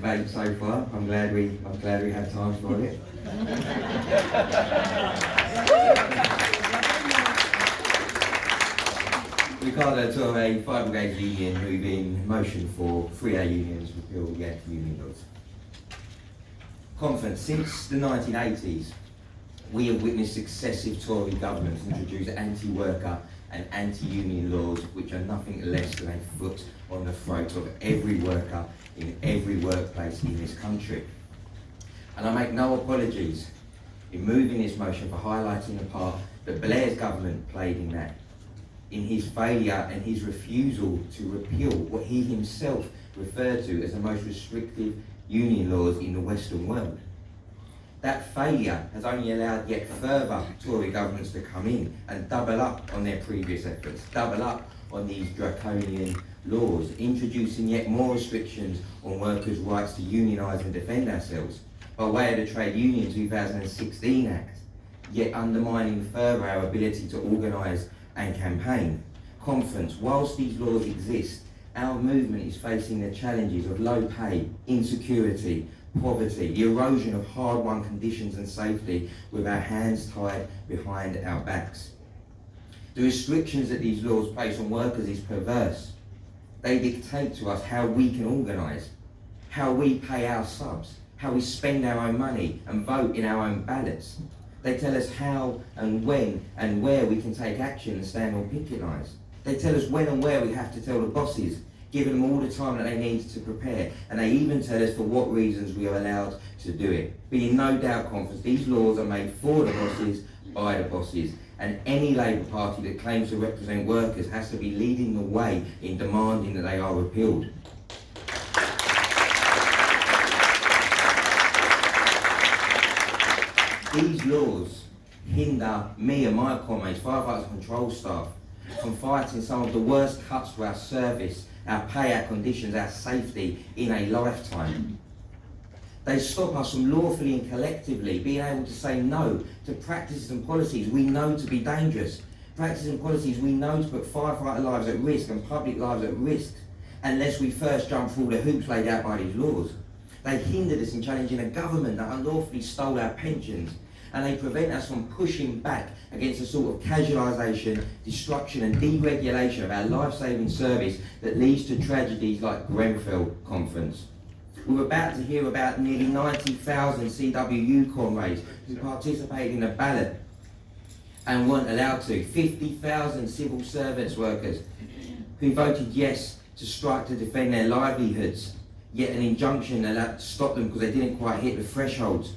debate so far. I'm glad we had time for it. Ricardo Torre, Fire Brigade Union, moving motion for 3A unions repeal the anti-union laws. Conference. Since the 1980s, we have witnessed successive Tory governments introduce anti-worker and anti-union laws which are nothing less than a foot on the throat of every worker in every workplace in this country. And I make no apologies in moving this motion for highlighting the part that Blair's government played in that, in his failure and his refusal to repeal what he himself referred to as the most restrictive union laws in the Western world. That failure has only allowed yet further Tory governments to come in and double up on their previous efforts, double up on these draconian laws, introducing yet more restrictions on workers' rights to unionise and defend ourselves by way of the Trade Union 2016 Act, yet undermining further our ability to organise and campaign. Conference. Whilst these laws exist, our movement is facing the challenges of low pay, insecurity, poverty, the erosion of hard-won conditions and safety with our hands tied behind our backs. The restrictions that these laws place on workers is perverse. They dictate to us how we can organise, how we pay our subs, how we spend our own money and vote in our own ballots. They tell us how and when and where we can take action and stand on picket lines. They tell us when and where we have to tell the bosses, giving them all the time that they need to prepare, and they even tell us for what reasons we are allowed to do it. Be in no doubt, Conference, these laws are made for the bosses, by the bosses, and any Labour Party that claims to represent workers has to be leading the way in demanding that they are repealed. These laws hinder me and my comrades, firefighters and control staff, from fighting some of the worst cuts to our service, our pay, our conditions, our safety in a lifetime. They stop us from lawfully and collectively being able to say no to practices and policies we know to be dangerous, practices and policies we know to put firefighter lives at risk and public lives at risk, unless we first jump through the hoops laid out by these laws. They hindered us in challenging a government that unlawfully stole our pensions, and they prevent us from pushing back against the sort of casualisation, destruction and deregulation of our life-saving service that leads to tragedies like Grenfell Conference. We're about to hear about nearly 90,000 CWU comrades who participated in the ballot and weren't allowed to, 50,000 civil service workers who voted yes to strike to defend their livelihoods, yet an injunction allowed to stop them because they didn't quite hit the thresholds.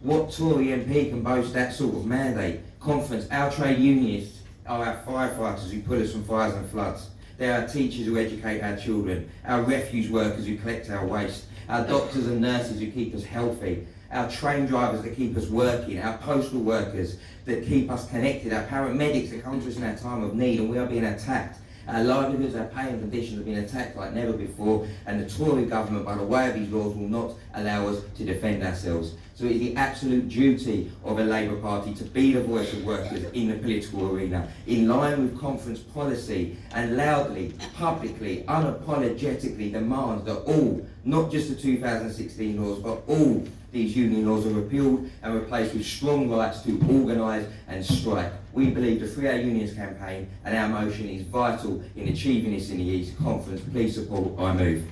What Tory MP can boast that sort of mandate? Conference. Our trade unionists are our firefighters who pull us from fires and floods. They are our teachers who educate our children, our refuse workers who collect our waste, our doctors and nurses who keep us healthy, our train drivers that keep us working, our postal workers that keep us connected, our paramedics that come to us in our time of need, and we are being attacked. Our livelihoods, our pay and conditions have been attacked like never before, and the Tory government, by the way of these laws, will not allow us to defend ourselves. So it is the absolute duty of a Labour Party to be the voice of workers in the political arena, in line with conference policy, and loudly, publicly, unapologetically demand that all, not just the 2016 laws, but all these union laws are repealed and replaced with strong rights to organise and strike. We believe the 3A Unions campaign and our motion is vital in achieving this in the East. Conference, please support I Move.